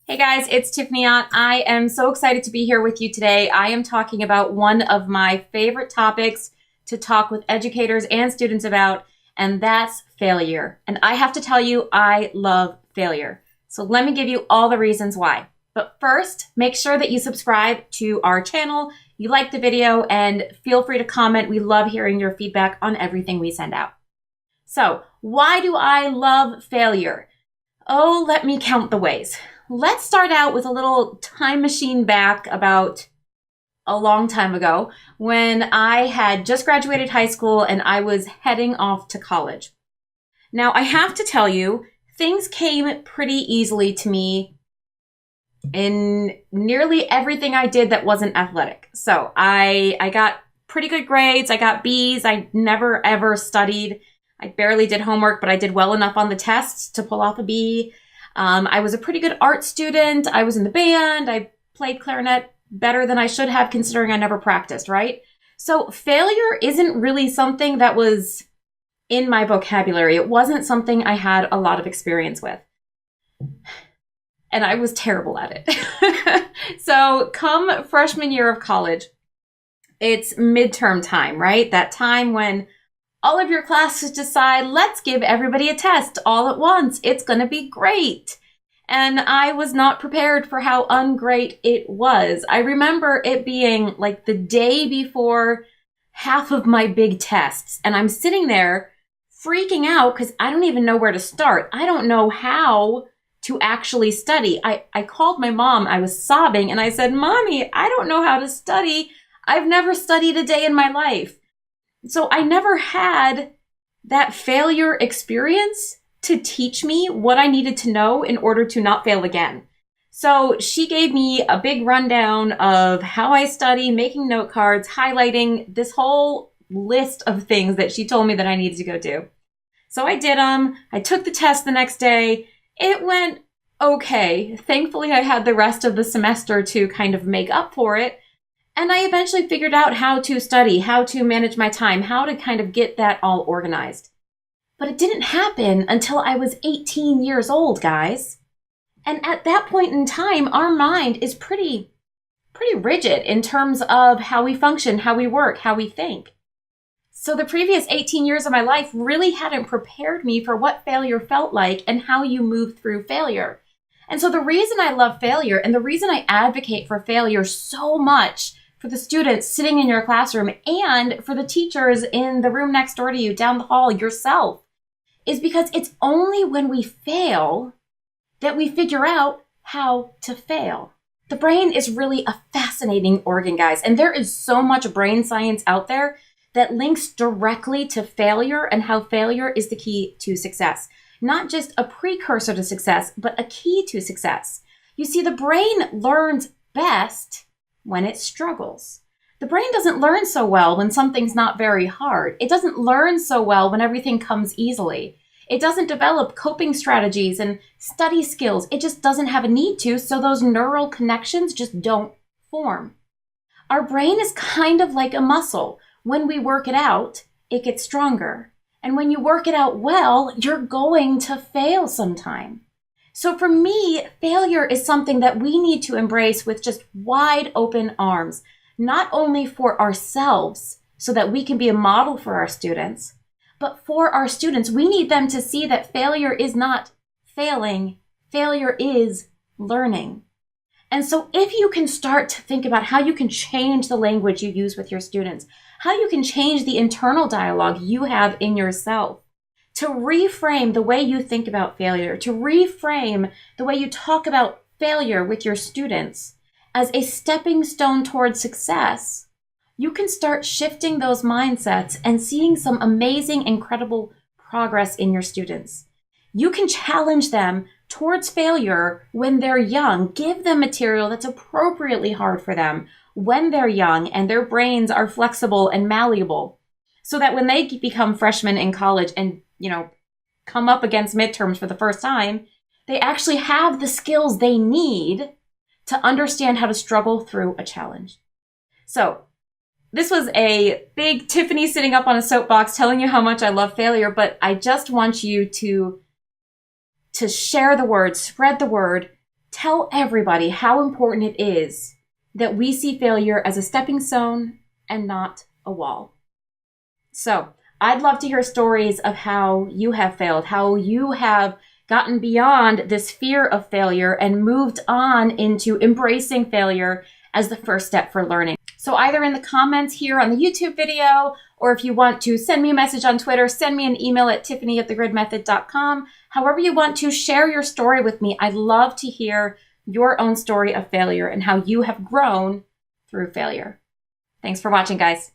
Hey guys, it's Tiffany Ott. I am so excited to be here with you today. I am talking about one of my favorite topics to talk with educators and students about, and that's failure. And I have to tell you, I love failure. So let me give you all the reasons why. But first, make sure that you subscribe to our channel, you like the video, and feel free to comment. We love hearing your feedback on everything we send out. So, why do I love failure? Oh, let me count the ways. Let's start out with a little time machine back about a long time ago when I had just graduated high school and I was heading off to college. Now, I have to tell you, things came pretty easily to me in nearly everything I did that wasn't athletic. So I got pretty good grades. I got B's. I never ever studied. I barely did homework, but I did well enough on the tests to pull off a B. I was a pretty good art student. I was in the band. I played clarinet better than I should have considering I never practiced, right? So failure isn't really something that was in my vocabulary. It wasn't something I had a lot of experience with. And I was terrible at it. So come freshman year of college, it's midterm time, right? That time when all of your classes decide, let's give everybody a test all at once. It's going to be great. And I was not prepared for how ungreat it was. I remember it being like the day before half of my big tests. And I'm sitting there freaking out because I don't even know where to start. I don't know how to actually study. I called my mom. I was sobbing and I said, Mommy, I don't know how to study. I've never studied a day in my life. So I never had that failure experience to teach me what I needed to know in order to not fail again. So she gave me a big rundown of how I study, making note cards, highlighting this whole list of things that she told me that I needed to go do. So I did them. I took the test the next day. It went okay. Thankfully, I had the rest of the semester to kind of make up for it. And I eventually figured out how to study, how to manage my time, how to kind of get that all organized. But it didn't happen until I was 18 years old, guys. And at that point in time, our mind is pretty rigid in terms of how we function, how we work, how we think. So the previous 18 years of my life really hadn't prepared me for what failure felt like and how you move through failure. And so the reason I love failure and the reason I advocate for failure so much for the students sitting in your classroom and for the teachers in the room next door to you, down the hall, yourself, is because it's only when we fail that we figure out how to fail. The brain is really a fascinating organ, guys, and there is so much brain science out there that links directly to failure and how failure is the key to success. Not just a precursor to success, but a key to success. You see, the brain learns best when it struggles. The brain doesn't learn so well when something's not very hard. It doesn't learn so well when everything comes easily. It doesn't develop coping strategies and study skills. It just doesn't have a need to, so those neural connections just don't form. Our brain is kind of like a muscle. When we work it out, it gets stronger. And when you work it out well, you're going to fail sometime. So for me, failure is something that we need to embrace with just wide open arms, not only for ourselves so that we can be a model for our students, but for our students. We need them to see that failure is not failing, failure is learning. And so if you can start to think about how you can change the language you use with your students, how you can change the internal dialogue you have in yourself, to reframe the way you think about failure, to reframe the way you talk about failure with your students as a stepping stone towards success, you can start shifting those mindsets and seeing some amazing, incredible progress in your students. You can challenge them towards failure when they're young. Give them material that's appropriately hard for them when they're young and their brains are flexible and malleable, so that when they become freshmen in college and come up against midterms for the first time, they actually have the skills they need to understand how to struggle through a challenge. So this was a big Tiffany sitting up on a soapbox telling you how much I love failure, but I just want you to share the word, spread the word, tell everybody how important it is that we see failure as a stepping stone and not a wall. So I'd love to hear stories of how you have failed, how you have gotten beyond this fear of failure and moved on into embracing failure as the first step for learning. So either in the comments here on the YouTube video, or if you want to send me a message on Twitter, send me an email at tiffany@thegridmethod.com. However you want to share your story with me, I'd love to hear your own story of failure and how you have grown through failure. Thanks for watching, guys.